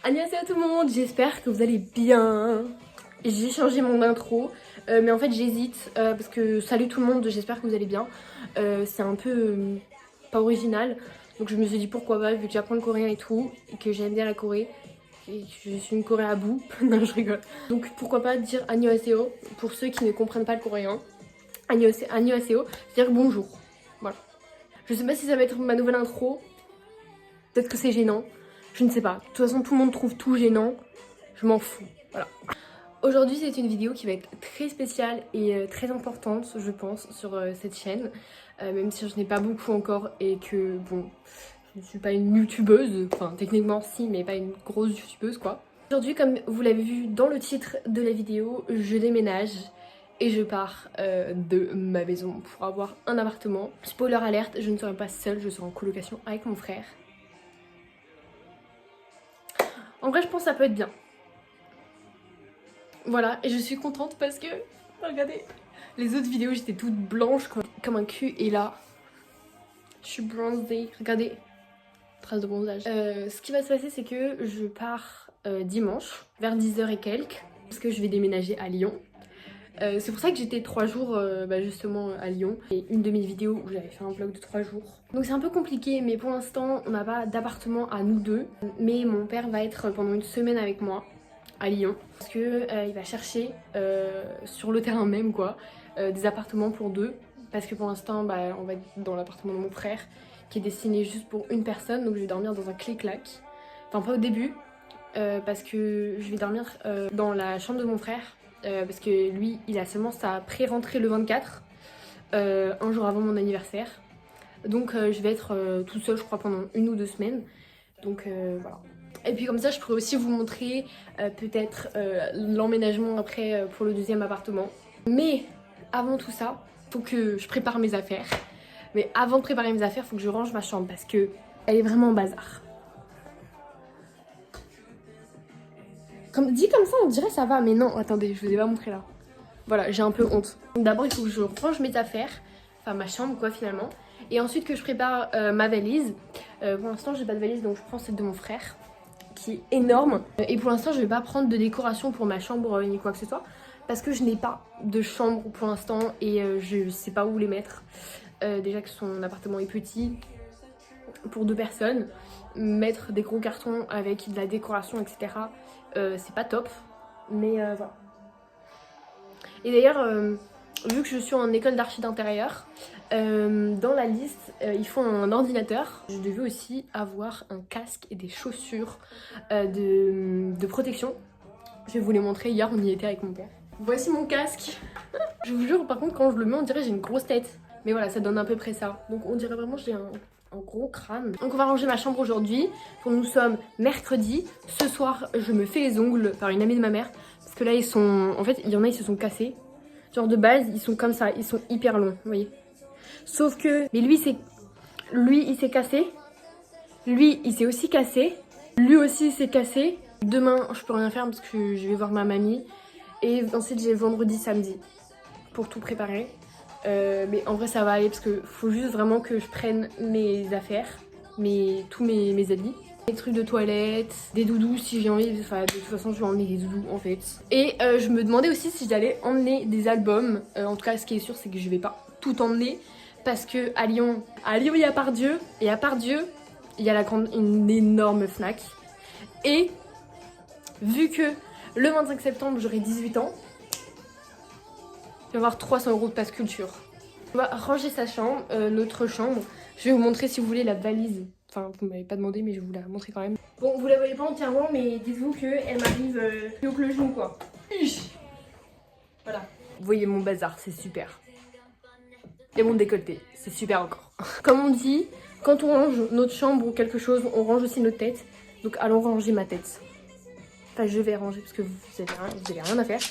Annyeonghaseyo tout le monde, j'espère que vous allez bien. J'ai changé mon intro, mais en fait j'hésite parce que salut tout le monde, j'espère que vous allez bien. C'est un peu pas original, donc je me suis dit pourquoi pas, vu que j'apprends le coréen et tout, et que j'aime bien la Corée, et que je suis une Corée à bout. Non, je rigole. Donc pourquoi pas dire Annyeonghaseyo pour ceux qui ne comprennent pas le coréen. Annyeonghaseyo, c'est-à-dire bonjour. Voilà. Je sais pas si ça va être ma nouvelle intro, peut-être que c'est gênant. Je ne sais pas. De toute façon, tout le monde trouve tout gênant. Je m'en fous. Voilà. Aujourd'hui, c'est une vidéo qui va être très spéciale et très importante, je pense, sur cette chaîne. Même si je n'ai pas beaucoup encore et que, bon, je ne suis pas une youtubeuse. Enfin, techniquement, si, mais pas une grosse youtubeuse, quoi. Aujourd'hui, comme vous l'avez vu dans le titre de la vidéo, je déménage et je pars de ma maison pour avoir un appartement. Spoiler alerte, je ne serai pas seule, je serai en colocation avec mon frère. En vrai, je pense que ça peut être bien. Voilà, et je suis contente parce que, regardez, les autres vidéos, j'étais toute blanche quoi, comme un cul. Et là, je suis bronzée. Regardez, trace de bronzage. Ce qui va se passer, c'est que je pars dimanche, vers 10h et quelques, parce que je vais déménager à Lyon. C'est pour ça que j'étais 3 jours justement à Lyon. Et une de mes vidéos où j'avais fait un vlog de 3 jours. Donc c'est un peu compliqué, mais pour l'instant on n'a pas d'appartement à nous deux. Mais mon père va être pendant une semaine avec moi à Lyon. Parce que il va chercher sur le terrain même quoi, des appartements pour deux. Parce que pour l'instant on va être dans l'appartement de mon frère qui est destiné juste pour une personne. Donc je vais dormir dans un clic-clac. Enfin pas au début, parce que je vais dormir dans la chambre de mon frère. Parce que lui, il a seulement sa pré-rentrée le 24, un jour avant mon anniversaire. Donc je vais être toute seule, je crois, pendant 1 ou 2 semaines. Donc voilà. Et puis comme ça, je pourrais aussi vous montrer peut-être l'emménagement après pour le deuxième appartement. Mais avant tout ça, faut que je prépare mes affaires. Mais avant de préparer mes affaires, faut que je range ma chambre parce que elle est vraiment en bazar. Dit comme ça, on dirait ça va, mais non, attendez, je vous ai pas montré là. Voilà, j'ai un peu honte. D'abord, il faut que je range mes affaires, enfin ma chambre quoi finalement. Et ensuite que je prépare ma valise. Pour l'instant, j'ai pas de valise, donc je prends celle de mon frère, qui est énorme. Et pour l'instant, je vais pas prendre de décoration pour ma chambre ni quoi que ce soit, parce que je n'ai pas de chambre pour l'instant et je sais pas où les mettre. Déjà que son appartement est petit, pour 2 personnes, mettre des gros cartons avec de la décoration, etc. C'est pas top, mais voilà. Et d'ailleurs, vu que je suis en école d'archi d'intérieur, dans la liste, il faut un ordinateur. Je devais aussi avoir un casque et des chaussures de protection. Je vais vous les montrer, hier on y était avec mon père. Voici mon casque. Je vous jure, par contre, quand je le mets, on dirait que j'ai une grosse tête. Mais voilà, ça donne à peu près ça. Donc on dirait vraiment que j'ai un gros crâne. Donc on va ranger ma chambre aujourd'hui. Nous sommes mercredi. Ce soir, je me fais les ongles par une amie de ma mère. Parce que là, ils sont... En fait, il y en a, ils se sont cassés. Genre de base, ils sont comme ça. Ils sont hyper longs, vous voyez. Sauf que... Mais lui, il s'est cassé. Lui, il s'est aussi cassé. Lui aussi, il s'est cassé. Demain, je peux rien faire parce que je vais voir ma mamie. Et ensuite, j'ai vendredi, samedi pour tout préparer. Mais en vrai ça va aller parce que faut juste vraiment que je prenne mes affaires, tous mes habits, des trucs de toilette, des doudous si j'ai envie, enfin de toute façon je vais emmener des doudous en fait. Et je me demandais aussi si j'allais emmener des albums, en tout cas ce qui est sûr c'est que je vais pas tout emmener parce que à Lyon il y a Pardieu et à Pardieu il y a une énorme Fnac. Et vu que le 25 septembre j'aurai 18 ans, il va y avoir 300 € de passe culture. On va ranger sa chambre, notre chambre. Je vais vous montrer si vous voulez la valise. Enfin, vous m'avez pas demandé, mais je vais vous la montrer quand même. Bon, vous la voyez pas entièrement, mais dites-vous qu'elle m'arrive plus haut que le genou, quoi. Voilà. Vous voyez mon bazar, c'est super. Et mon décolleté, c'est super encore. Comme on dit, quand on range notre chambre ou quelque chose, on range aussi notre tête. Donc allons ranger ma tête. Enfin, je vais ranger parce que vous avez rien à faire.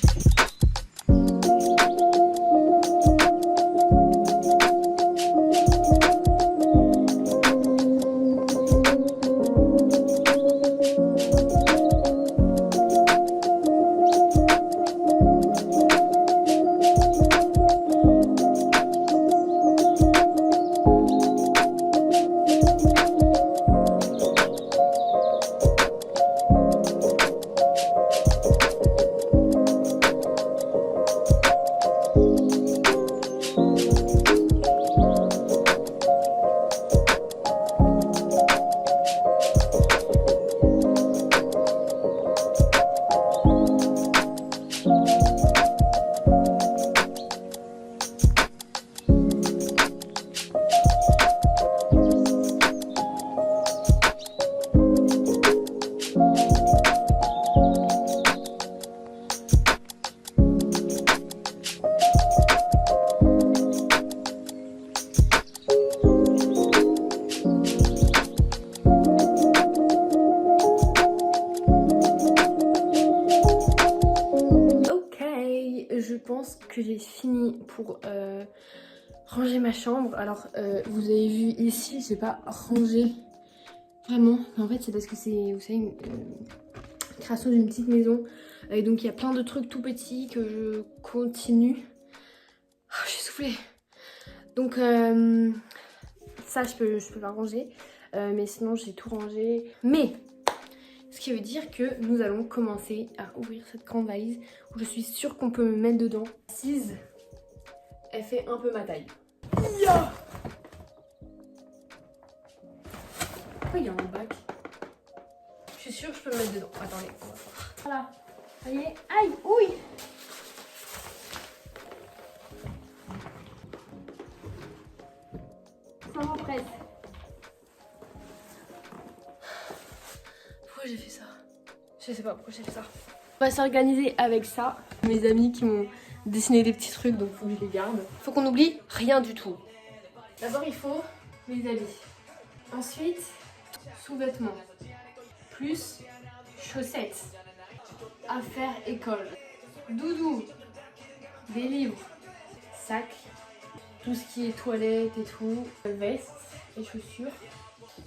que j'ai fini pour ranger ma chambre. Alors vous avez vu ici, j'ai pas rangé vraiment. En fait c'est parce que c'est, vous savez, une création d'une petite maison. Et donc il y a plein de trucs tout petits que je continue. Oh, j'ai soufflé. Donc ça je peux pas ranger. Mais sinon j'ai tout rangé. Mais ce qui veut dire que nous allons commencer à ouvrir cette grande valise où je suis sûre qu'on peut me mettre dedans. Assise, elle fait un peu ma taille. Ya, pourquoi il y a un bac? Je suis sûre que je peux me mettre dedans. Attendez, on va voir. Voilà, ça y est. Aïe, ouille. Ça m'empresse. Pourquoi j'ai fait ça? Je sais pas pourquoi j'ai fait ça. On va s'organiser avec ça. Mes amis qui m'ont dessiné des petits trucs, donc faut que je les garde. Faut qu'on n'oublie rien du tout. D'abord il faut mes habits. Ensuite, sous-vêtements. Plus chaussettes. Affaires école. Doudou. Des livres. Sac. Tout ce qui est toilette et tout. Veste et chaussures.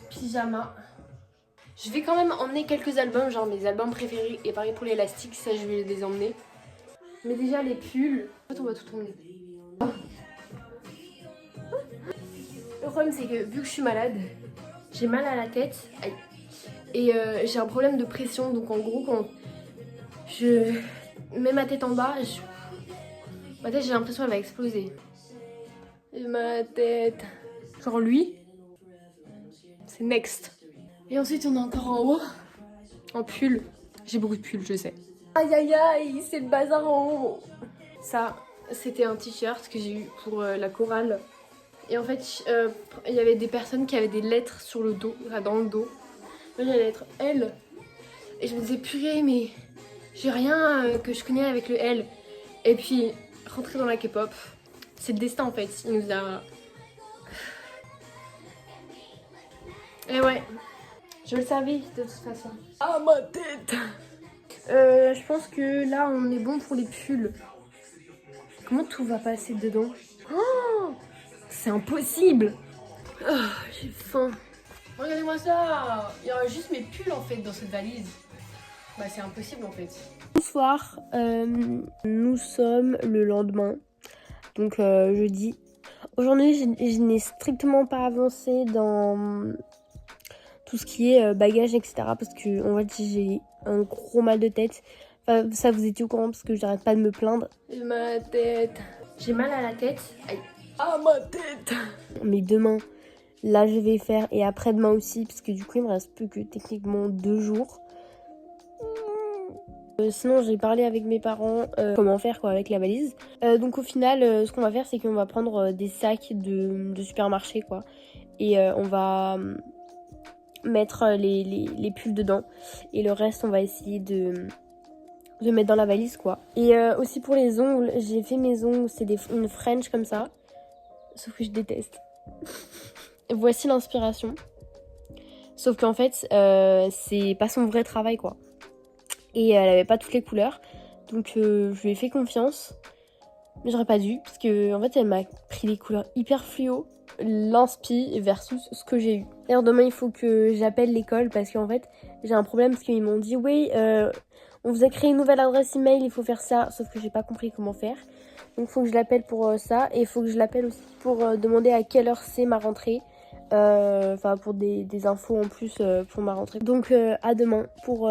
Pyjama. Je vais quand même emmener quelques albums, genre mes albums préférés. Et pareil pour l'élastique, ça je vais les emmener. Mais déjà les pulls. En fait on va tout emmener. Le problème c'est que vu que je suis malade, j'ai mal à la tête. Aïe. Et j'ai un problème de pression. Donc en gros quand je mets ma tête en bas, ma tête j'ai l'impression qu'elle va exploser. Et ma tête. Genre lui, c'est next. Et ensuite on est encore en haut. En pull. J'ai beaucoup de pulls, je sais. Aïe aïe aïe, c'est le bazar en haut. Ça, c'était un t-shirt que j'ai eu pour la chorale. Et en fait, il y avait des personnes qui avaient des lettres sur le dos, là dans le dos. Moi j'ai la lettre L. Et je me disais, purée, mais j'ai rien que je connais avec le L. Et puis, rentrer dans la K-pop, c'est le destin en fait. Il nous a... Et ouais, je le savais de toute façon. Ah ma tête. Je pense que là on est bon pour les pulls. Comment tout va passer dedans? Oh, c'est impossible. Oh, j'ai faim. Regardez-moi ça. Il y aura juste mes pulls en fait dans cette valise. Bah c'est impossible en fait. Bonsoir, nous sommes le lendemain, donc jeudi. Aujourd'hui je n'ai strictement pas avancé dans tout ce qui est bagages etc. Parce que en fait j'ai un gros mal de tête. Enfin, ça vous étiez au courant parce que j'arrête pas de me plaindre. Ma tête. J'ai mal à la tête. Aïe. Ah ma tête. Mais demain, là je vais faire et après-demain aussi parce que du coup il me reste plus que techniquement 2 jours. Sinon j'ai parlé avec mes parents comment faire quoi avec la valise. Donc au final ce qu'on va faire c'est qu'on va prendre des sacs de supermarché quoi. Et on va mettre les pulls dedans. Et le reste on va essayer de mettre dans la valise quoi. Et aussi pour les ongles, j'ai fait mes ongles, c'est une French comme ça. Sauf que je déteste. Voici l'inspiration. Sauf qu'en fait c'est pas son vrai travail quoi. Et elle avait pas toutes les couleurs. Donc je lui ai fait confiance. Mais j'aurais pas dû. Parce que en fait elle m'a pris des couleurs hyper fluo. L'inspi versus ce que j'ai eu. D'ailleurs demain il faut que j'appelle l'école. Parce qu'en fait j'ai un problème. Parce qu'ils m'ont dit oui on vous a créé une nouvelle adresse email. Il faut faire ça. Sauf que j'ai pas compris comment faire. Donc il faut que je l'appelle pour ça. Et il faut que je l'appelle aussi pour demander à quelle heure c'est ma rentrée. Enfin pour des infos en plus pour ma rentrée. Donc à demain pour...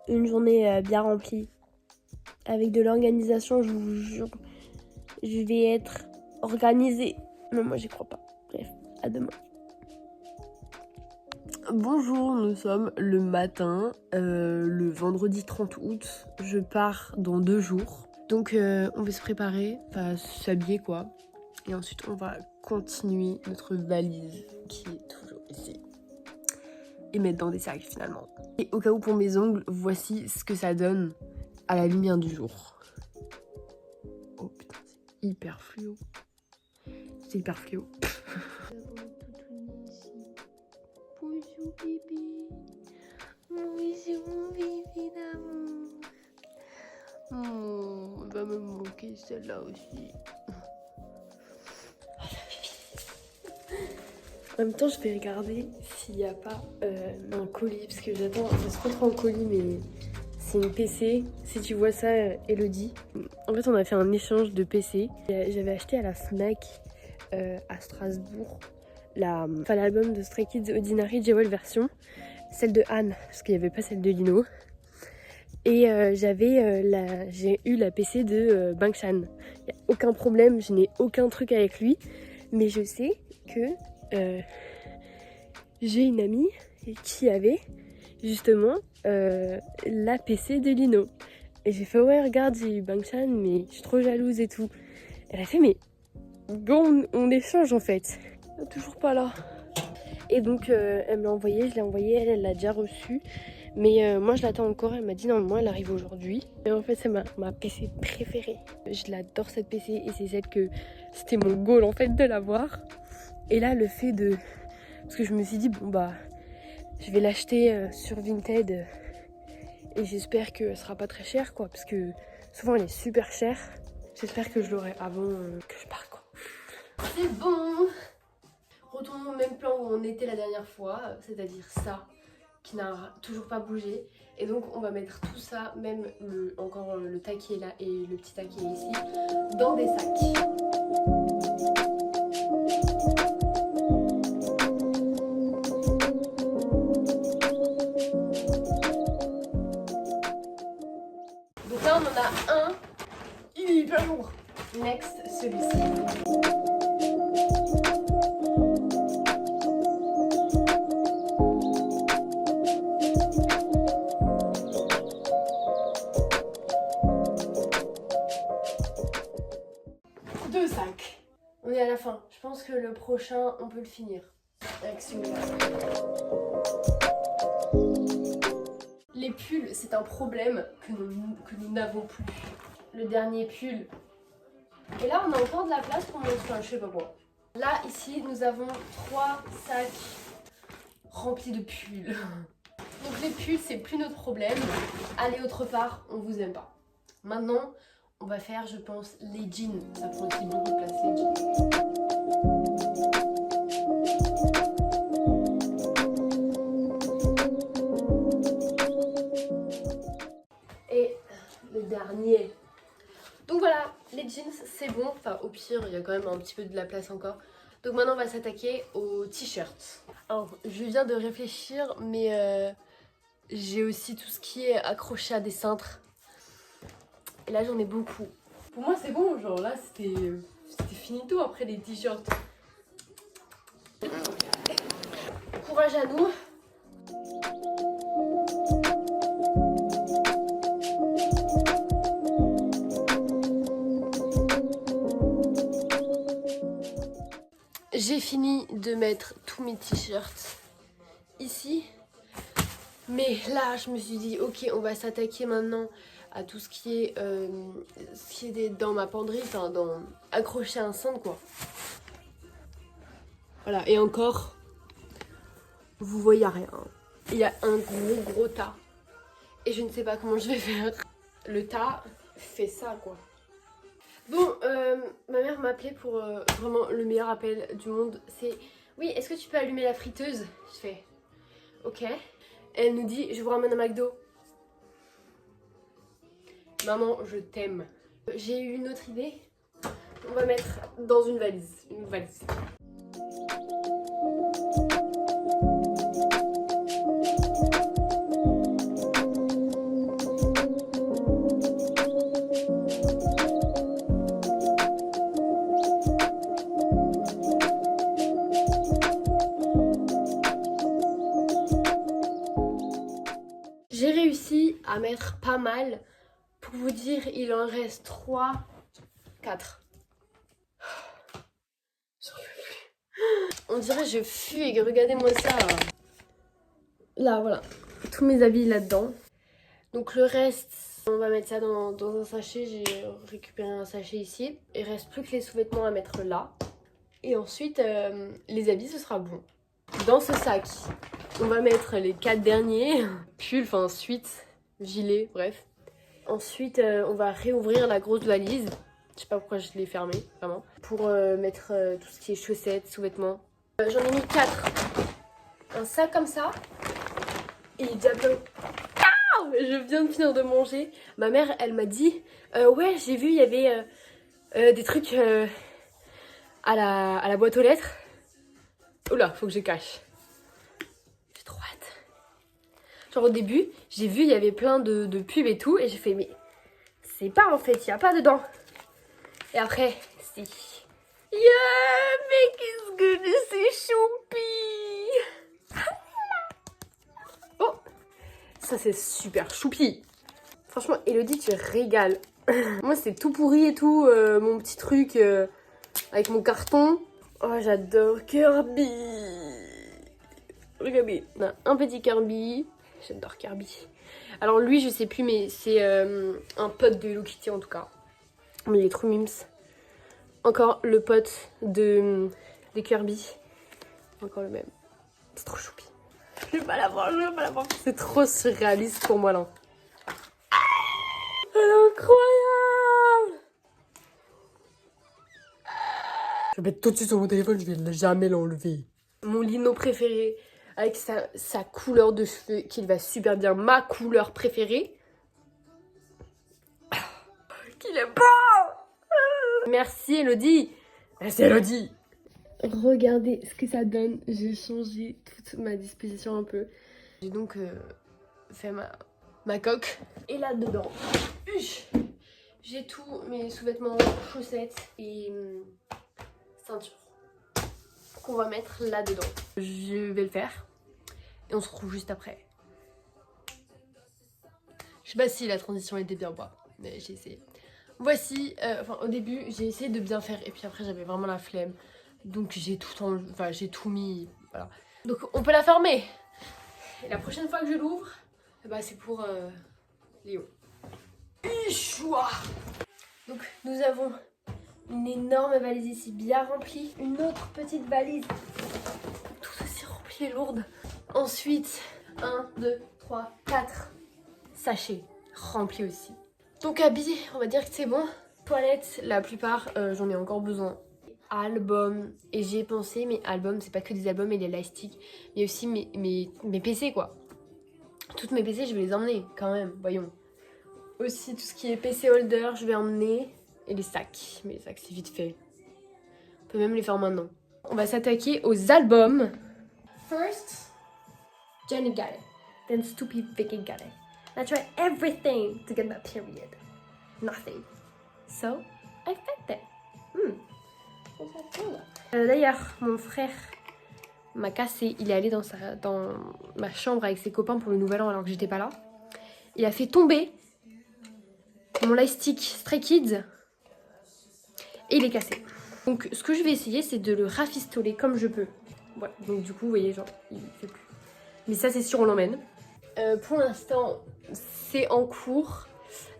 une journée bien remplie avec de l'organisation, je vous jure, je vais être organisée. Mais moi j'y crois pas. Bref, à demain. Bonjour, nous sommes le matin, le vendredi 30 août. Je pars dans 2 jours. Donc on va se préparer, enfin s'habiller quoi. Et ensuite on va continuer notre valise qui est toujours ici. Et mettre dans des sacs finalement. Et au cas où pour mes ongles, voici ce que ça donne à la lumière du jour. Oh putain, c'est hyper fluo. C'est hyper fluo. Bonjour bébé. Bonjour mon bébé d'amour. Oh, on va me manquer celle-là aussi. En même temps, je vais regarder s'il n'y a pas un colis, parce que j'attends un colis, mais c'est une PC. Si tu vois ça, Elodie. En fait, on a fait un échange de PC. J'avais acheté à la Fnac à Strasbourg l'album de Stray Kids Ordinary Jewel version, celle de Anne, parce qu'il n'y avait pas celle de Lino. Et j'ai eu la PC de Bangshan. Il n'y a aucun problème, je n'ai aucun truc avec lui, mais je sais que j'ai une amie qui avait justement la PC de Lino. Et j'ai fait ouais regarde, j'ai eu Bangshan, mais je suis trop jalouse et tout. Elle a fait mais bon on échange en fait. Toujours pas là. Et donc elle me l'a envoyé, je l'ai envoyé, elle l'a déjà reçu. Mais moi je l'attends encore, elle m'a dit normalement elle arrive aujourd'hui. Et en fait c'est ma PC préférée. Je l'adore cette PC et c'est celle que c'était mon goal en fait de l'avoir. Et là le fait de... Parce que je me suis dit bon bah je vais l'acheter sur Vinted et j'espère qu'elle sera pas très chère quoi. Parce que souvent elle est super chère. J'espère que je l'aurai avant que je parte quoi. C'est bon. Retournons au même plan où on était la dernière fois, c'est-à-dire ça qui n'a toujours pas bougé. Et donc on va mettre tout ça, même encore le taquet là et le petit taquet ici, dans des sacs. Donc là on en a un, il est hyper lourd. Next, celui-ci. Deux sacs. On est à la fin. Je pense que le prochain, on peut le finir. Avec celui-là. Les pulls, c'est un problème que nous n'avons plus. Le dernier pull. Et là, on a encore de la place pour mettre un je sais pas quoi. Là, ici, nous avons 3 sacs remplis de pulls. Donc les pulls, c'est plus notre problème. Allez autre part, on vous aime pas. Maintenant, on va faire, je pense, les jeans. Ça prend aussi beaucoup de place, les jeans. Et le dernier. Donc voilà, les jeans, c'est bon. Enfin, au pire, il y a quand même un petit peu de la place encore. Donc maintenant, on va s'attaquer aux t-shirts. Alors, je viens de réfléchir, mais j'ai aussi tout ce qui est accroché à des cintres. Et là j'en ai beaucoup. Pour moi c'est bon, genre là c'était finito après les t-shirts. Courage à nous. J'ai fini de mettre tous mes t-shirts ici. Mais là je me suis dit ok on va s'attaquer maintenant à tout ce qui est dans ma penderie, enfin accroché à un cintre quoi. Voilà, et encore, vous voyez rien. Il y a un gros tas. Et je ne sais pas comment je vais faire. Le tas fait ça quoi. Bon, ma mère m'a appelé pour vraiment le meilleur appel du monde. C'est, oui, est-ce que tu peux allumer la friteuse? Je fais, ok. Elle nous dit, je vous ramène un McDo. Maman, je t'aime. J'ai eu une autre idée. On va mettre dans une valise. J'ai réussi à mettre pas mal. Pour vous dire, il en reste 3, 4. On dirait que je fuis, regardez-moi ça. Là, voilà. Tous mes habits là-dedans. Donc le reste, on va mettre ça dans un sachet. J'ai récupéré un sachet ici. Il reste plus que les sous-vêtements à mettre là. Et ensuite, les habits, ce sera bon. Dans ce sac, on va mettre les 4 derniers. Pull, enfin, suite, gilet, bref. Ensuite, on va réouvrir la grosse valise. Je sais pas pourquoi je l'ai fermée, vraiment. Pour mettre tout ce qui est chaussettes, sous-vêtements. J'en ai mis 4. Un sac comme ça. Et Diablo. Ah, je viens de finir de manger. Ma mère, elle m'a dit ouais, j'ai vu, il y avait des trucs à la boîte aux lettres. Oula, faut que je cache. J'ai trop hâte. Genre au début, j'ai vu, il y avait plein de pubs et tout. Et j'ai fait, mais c'est pas en fait, il n'y a pas dedans. Et après, si. Yeah, mais qu'est-ce que c'est choupi. Oh, ça c'est super choupi. Franchement, Elodie, tu régales. Moi, c'est tout pourri et tout, mon petit truc avec mon carton. Oh, j'adore Kirby. Regardez, on a un petit Kirby. J'adore Kirby. Alors lui, je sais plus, mais c'est un pote de Hello Kitty en tout cas. Mais il est trop mimes. Encore le pote de Kirby. Encore le même. C'est trop choupi. Je vais pas l'avoir, je vais pas l'avoir. C'est trop surréaliste pour moi là. Elle est incroyable. Je vais mettre tout de suite sur mon téléphone, je vais jamais l'enlever. Mon lino préféré, avec sa couleur de cheveux, qui va super bien. Ma couleur préférée. Qu'il est beau. Merci Elodie. Merci Elodie. Regardez ce que ça donne. J'ai changé toute ma disposition un peu. J'ai donc fait ma coque. Et là-dedans, j'ai tous mes sous-vêtements, chaussettes et ceinture qu'on va mettre là-dedans. Je vais le faire et on se retrouve juste après. Je sais pas si la transition était bien ou pas, mais j'ai essayé. Voici, au début j'ai essayé de bien faire et puis après j'avais vraiment la flemme. Donc j'ai tout mis, voilà. Donc on peut la fermer. Et la prochaine fois que je l'ouvre, bah, c'est pour Léo. Choix. Donc nous avons une énorme valise ici bien remplie. Une autre petite valise tout aussi remplie et lourde. Ensuite, 1, 2, 3, 4 sachets remplis aussi. Donc habits, on va dire que c'est bon. Toilettes, la plupart, j'en ai encore besoin. Albums, et j'y ai pensé, mais albums, c'est pas que des albums et des élastiques. Il y a aussi mes PC quoi. Toutes mes PC, je vais les emmener quand même, voyons. Aussi tout ce qui est PC holder, je vais emmener. Et les sacs, mais les sacs c'est vite fait. On peut même les faire maintenant. On va s'attaquer aux albums. First, Jenny got it. Then stupid Vicky got it. I tried everything to get my period. Nothing. So, I faked it. D'ailleurs, mon frère m'a cassé. Il est allé dans ma chambre avec ses copains pour le nouvel an alors que j'étais pas là. Il a fait tomber mon lightstick Stray Kids et il est cassé. Donc ce que je vais essayer, c'est de le rafistoler comme je peux. Voilà, donc du coup, vous voyez, genre, il fait plus. Mais ça, c'est sûr, on l'emmène. Pour l'instant, c'est en cours.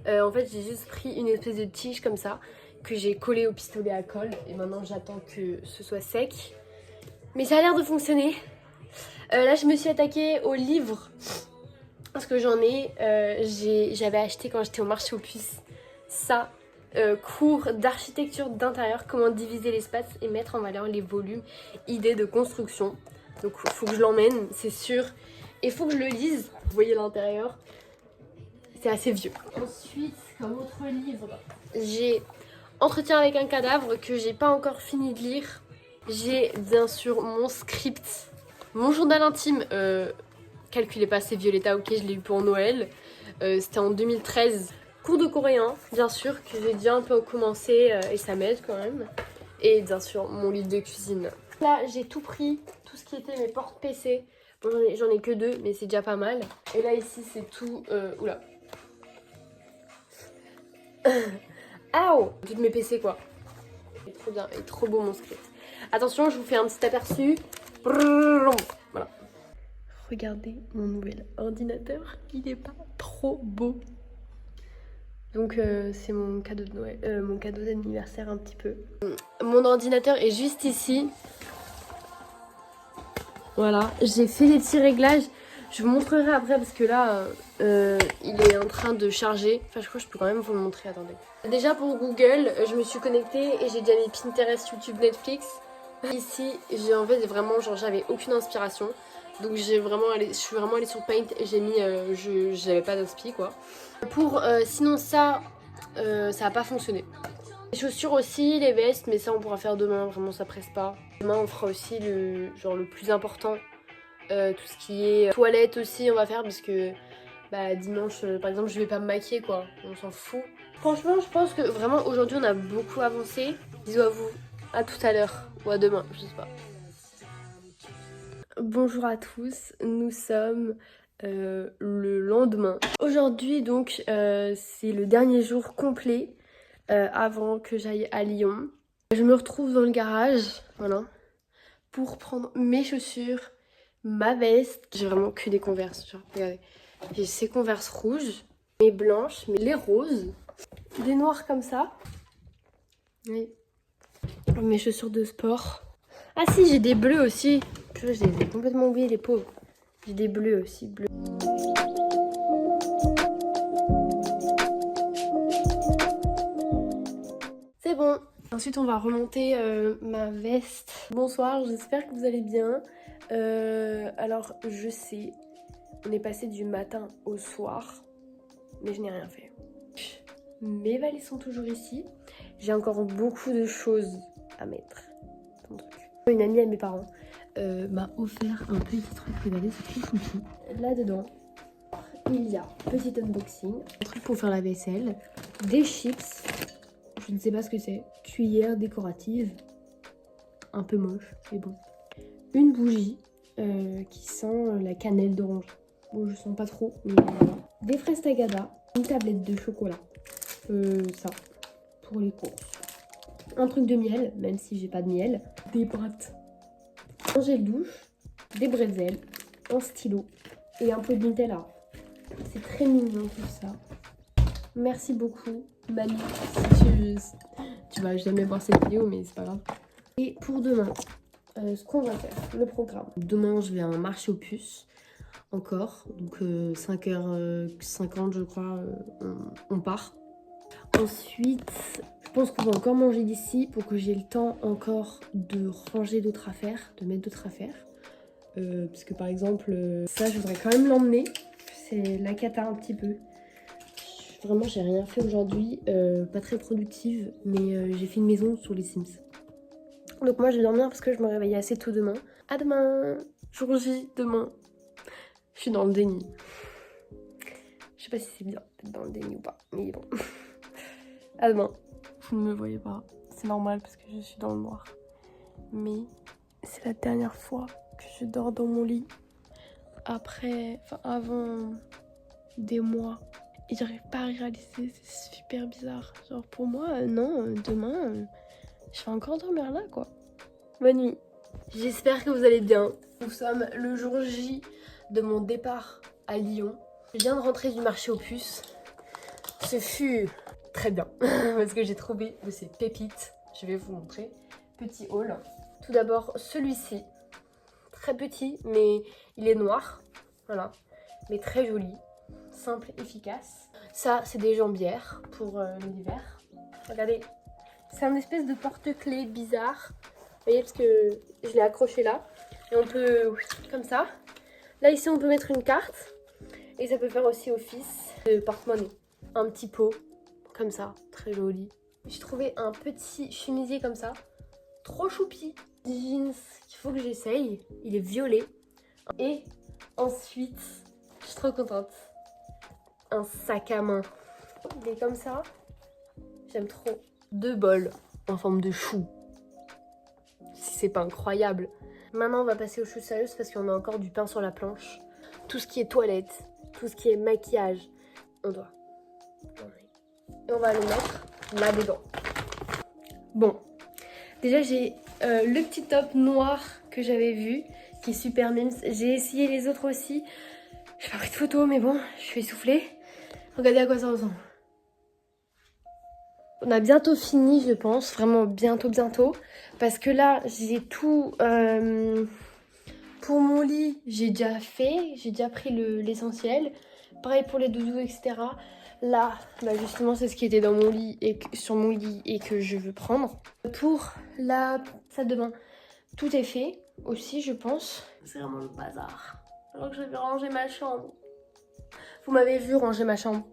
En fait, j'ai juste pris une espèce de tige comme ça que j'ai collé au pistolet à colle et maintenant j'attends que ce soit sec. Mais ça a l'air de fonctionner. Là, je me suis attaquée aux livres parce que j'en ai. J'avais acheté quand j'étais au marché aux puces ça. Cours d'architecture d'intérieur, comment diviser l'espace et mettre en valeur les volumes, idées de construction. Donc faut que je l'emmène, c'est sûr. Et faut que je le lise. Vous voyez l'intérieur, c'est assez vieux. Ensuite, comme autre livre, j'ai Entretien avec un cadavre que j'ai pas encore fini de lire. J'ai bien sûr mon script, mon journal intime. Calculez pas, c'est Violetta, ok, je l'ai eu pour Noël. C'était en 2013. Cours de coréen, bien sûr, que j'ai déjà un peu commencé et ça m'aide quand même. Et bien sûr, mon livre de cuisine. Là, j'ai tout pris, tout ce qui était mes portes PC. Bon, j'en ai que 2, mais c'est déjà pas mal. Et là, ici, c'est tout... oula. Aouh, toutes mes PC, quoi. Il est trop bien, il est trop beau, mon script. Attention, je vous fais un petit aperçu. Voilà. Regardez mon nouvel ordinateur, il est pas trop beau. Donc c'est mon cadeau de Noël, mon cadeau d'anniversaire un petit peu. Mon ordinateur est juste ici. Voilà, j'ai fait les petits réglages. Je vous montrerai après parce que là, il est en train de charger. Enfin, je crois que je peux quand même vous le montrer, attendez. Déjà pour Google, je me suis connectée et j'ai déjà mis Pinterest, YouTube, Netflix. Ici, j'ai en fait vraiment, genre j'avais aucune inspiration. Donc je suis vraiment allée sur Paint et j'ai mis, j'avais pas d'inspi quoi. Pour, sinon ça a pas fonctionné. Les chaussures aussi, les vestes, mais ça on pourra faire demain, vraiment ça presse pas. Demain on fera aussi le plus important, tout ce qui est toilette aussi on va faire parce que bah dimanche par exemple je vais pas me maquiller quoi, on s'en fout. Franchement je pense que vraiment aujourd'hui on a beaucoup avancé. Bisous à vous, à tout à l'heure ou à demain, je sais pas. Bonjour à tous, nous sommes le lendemain. Aujourd'hui donc c'est le dernier jour complet avant que j'aille à Lyon. Je me retrouve dans le garage, voilà, pour prendre mes chaussures, ma veste. J'ai vraiment que des Converse, genre, regardez. J'ai ces Converse rouges, mes blanches, mais les roses, des noirs comme ça. Oui. Mes chaussures de sport. Ah si, j'ai des bleus aussi. Je les ai complètement oubliés, les pauvres. J'ai des bleus aussi, bleus. C'est bon. Ensuite, on va remonter ma veste. Bonsoir, j'espère que vous allez bien. Alors, je sais, on est passé du matin au soir, mais je n'ai rien fait. Mes valises sont toujours ici. J'ai encore beaucoup de choses à mettre. Une amie à mes parents m'a offert un petit truc, regardez, c'est trop choupi. Là-dedans, il y a petit unboxing, un truc pour faire la vaisselle, des chips, je ne sais pas ce que c'est, cuillère décorative, un peu moche, mais bon. Une bougie qui sent la cannelle d'orange. Bon, je sens pas trop, mais voilà. Des fraises Tagada, une tablette de chocolat, ça, pour les courses. Un truc de miel, même si j'ai pas de miel. Des pâtes. Un gel douche, des bretzels, un stylo et un peu de Nutella. C'est très mignon tout ça. Merci beaucoup, Mali. Si tu vas jamais voir cette vidéo, mais c'est pas grave. Et pour demain, ce qu'on va faire, le programme. Demain, je vais à un marché aux puces, encore. Donc 5h50, je crois, on part. Ensuite, je pense qu'on va encore manger d'ici pour que j'ai le temps encore de ranger d'autres affaires, de mettre d'autres affaires. Parce que par exemple, ça, je voudrais quand même l'emmener. C'est la cata un petit peu. Vraiment, j'ai rien fait aujourd'hui. Pas très productive, mais j'ai fait une maison sur les Sims. Donc moi, je vais dormir parce que je me réveille assez tôt demain. À demain, jour J, demain. Je suis dans le déni. Je sais pas si c'est bien d'être dans le déni ou pas, mais bon. À demain. Vous ne me voyez pas, c'est normal parce que je suis dans le noir. Mais c'est la dernière fois que je dors dans mon lit. Avant des mois. Et j'arrive pas à réaliser, c'est super bizarre. Genre pour moi, non, demain, je vais encore dormir là quoi. Bonne nuit. J'espère que vous allez bien. Nous sommes le jour J de mon départ à Lyon. Je viens de rentrer du marché aux puces. Ce fut très bien parce que j'ai trouvé de ces pépites. Je vais vous montrer. Petit haul. Tout d'abord celui-ci. Très petit mais il est noir. Voilà. Mais très joli. Simple, efficace. Ça c'est des jambières pour l'hiver. Regardez. C'est un espèce de porte-clés bizarre. Vous voyez parce que je l'ai accroché là. Et on peut, comme ça. Là ici on peut mettre une carte. Et ça peut faire aussi office de porte-monnaie. Un petit pot, comme ça, très joli. J'ai trouvé un petit chemisier comme ça, trop choupi. Jeans qu'il faut que j'essaye, il est violet. Et ensuite, je suis trop contente, un sac à main. Il est comme ça, j'aime trop. 2 bols en forme de chou. Si c'est pas incroyable. Maintenant on va passer aux choses sérieuses parce qu'on a encore du pain sur la planche. Tout ce qui est toilette, tout ce qui est maquillage, on doit. Et on va le mettre là-dedans. Bon, déjà j'ai le petit top noir que j'avais vu, qui est super mince. J'ai essayé les autres aussi. J'ai pas pris de photos, mais bon, je suis essoufflée. Regardez à quoi ça ressemble. On a bientôt fini, je pense, vraiment bientôt. Parce que là, j'ai tout... pour mon lit, j'ai déjà fait, j'ai déjà pris l'essentiel. Pareil pour les doudous, etc. Là, bah justement, c'est ce qui était dans mon lit et sur mon lit et que je veux prendre. Pour la salle de bain, tout est fait aussi, je pense. C'est vraiment le bazar. Alors que je vais ranger ma chambre. Vous m'avez vu ranger ma chambre.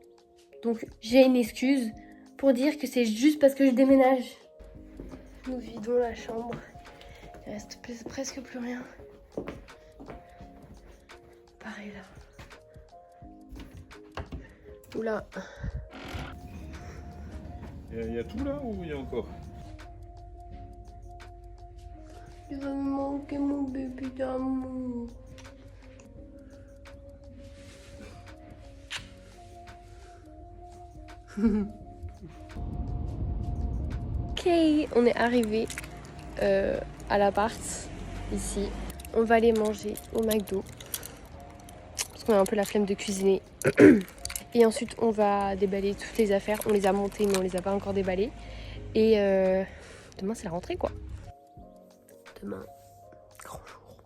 Donc j'ai une excuse pour dire que c'est juste parce que je déménage. Nous vidons la chambre. Il reste presque plus rien. Pareil là. Oula. Il y a tout là ou il y a encore? Il va me manquer mon bébé d'amour. Ok, on est arrivé à l'appart ici. On va aller manger au McDo parce qu'on a un peu la flemme de cuisiner. Et ensuite on va déballer toutes les affaires. On les a montées mais on les a pas encore déballées. Et demain c'est la rentrée quoi. Demain, grand jour.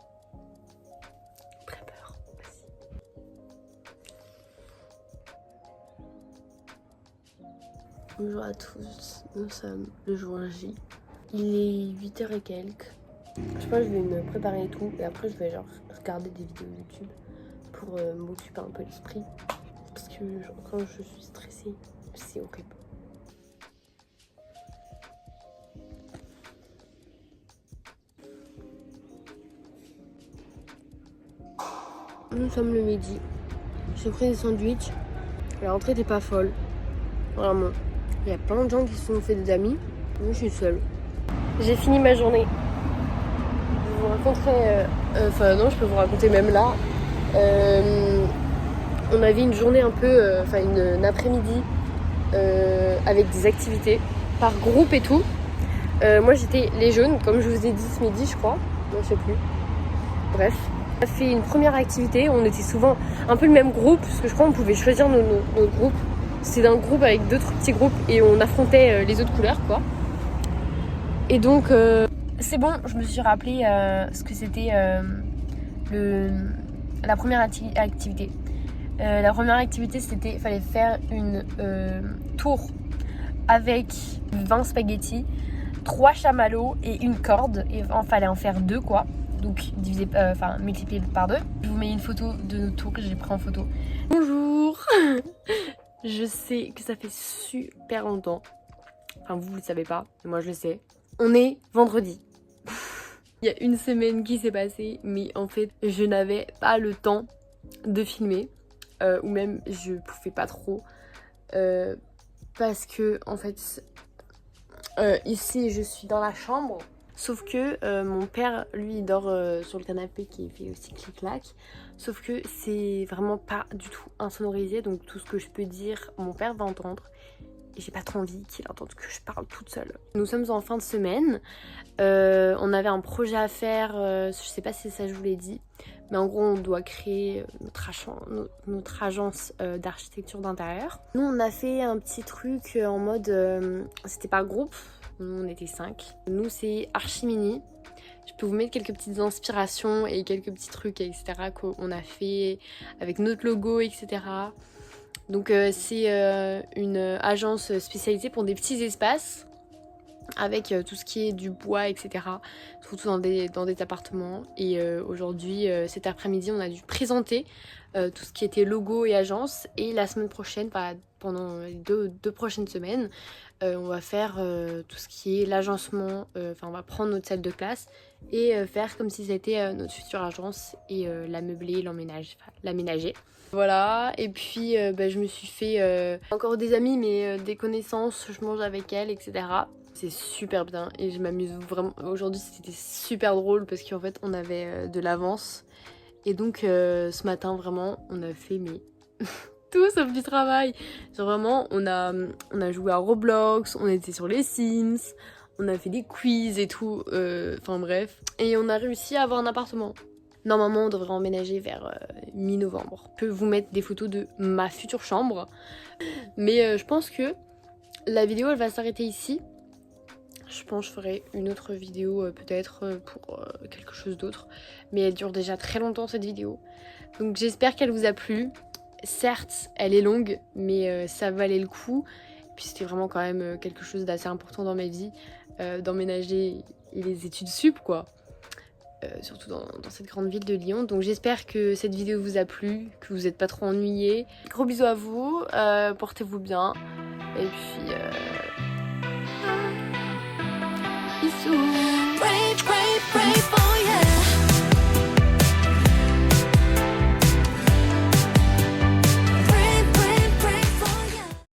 Très peur aussi. Bonjour à tous, nous sommes le jour J. Il est 8h et quelques. Je pense que je vais me préparer et tout. Et après je vais genre regarder des vidéos YouTube pour m'occuper un peu l'esprit. Parce que quand je suis stressée, c'est horrible. Nous sommes le midi. J'ai pris des sandwichs. La rentrée n'était pas folle. Vraiment. Il y a plein de gens qui se sont fait des amis. Moi je suis seule. J'ai fini ma journée. Je vous raconterai... Enfin non, je peux vous raconter même là. On avait une journée un peu... Enfin une après-midi avec des activités par groupe et tout. Moi j'étais les jaunes, comme je vous ai dit ce midi je crois. Non je sais plus. Bref. On a fait une première activité, on était souvent un peu le même groupe, parce que je crois qu'on pouvait choisir nos groupes. C'était un groupe avec d'autres petits groupes et on affrontait les autres couleurs quoi. Et donc c'est bon, je me suis rappelé ce que c'était la première activité. La première activité c'était, il fallait faire une tour avec 20 spaghettis, 3 chamallows et une corde. Et il fallait en faire 2 quoi. Donc divisé, multiplié par 2. Je vous mets une photo de notre tour que j'ai pris en photo. Bonjour. Je sais que ça fait super longtemps. Enfin vous le savez pas, mais moi je le sais. On est vendredi. Il y a une semaine qui s'est passée, mais en fait je n'avais pas le temps de filmer. Ou même je pouvais pas trop. Parce que en fait ici je suis dans la chambre. Sauf que mon père, lui, il dort sur le canapé qui fait aussi clic-clac. Sauf que c'est vraiment pas du tout insonorisé. Donc tout ce que je peux dire, mon père va entendre. Et j'ai pas trop envie qu'il entende que je parle toute seule. Nous sommes en fin de semaine. On avait un projet à faire. Je sais pas si ça je vous l'ai dit. Mais en gros, on doit créer notre agence d'architecture d'intérieur. Nous, on a fait un petit truc en mode... c'était par groupe. Nous, on était 5. Nous, c'est Archimini. Je peux vous mettre quelques petites inspirations et quelques petits trucs, etc. qu'on a fait avec notre logo, etc. Donc, c'est une agence spécialisée pour des petits espaces avec tout ce qui est du bois, etc. Surtout dans des appartements. Et aujourd'hui, cet après-midi, on a dû présenter tout ce qui était logo et agence. Et la semaine prochaine, pendant les deux prochaines semaines, on va faire tout ce qui est l'agencement. Enfin, on va prendre notre salle de classe et faire comme si c'était notre future agence et la meubler, l'aménager. Voilà, et puis je me suis fait encore des amis, mais des connaissances, je mange avec elles, etc. C'est super bien et je m'amuse vraiment. Aujourd'hui c'était super drôle parce qu'en fait on avait de l'avance. Et donc ce matin vraiment on a fait tout sauf du travail. Genre vraiment on a joué à Roblox, on était sur les Sims, on a fait des quiz et tout. Enfin bref. Et on a réussi à avoir un appartement. Normalement on devrait emménager vers mi-novembre. Je peux vous mettre des photos de ma future chambre. Mais je pense que la vidéo elle va s'arrêter ici. Je pense que je ferai une autre vidéo peut-être pour quelque chose d'autre. Mais elle dure déjà très longtemps cette vidéo. Donc j'espère qu'elle vous a plu. certes, elle est longue, mais ça valait le coup. Puis c'était vraiment quand même quelque chose d'assez important dans ma vie, d'emménager et les études sup, quoi. Surtout dans cette grande ville de Lyon. Donc j'espère que cette vidéo vous a plu, que vous n'êtes pas trop ennuyés. Gros bisous à vous, portez-vous bien. Et puis... bisous.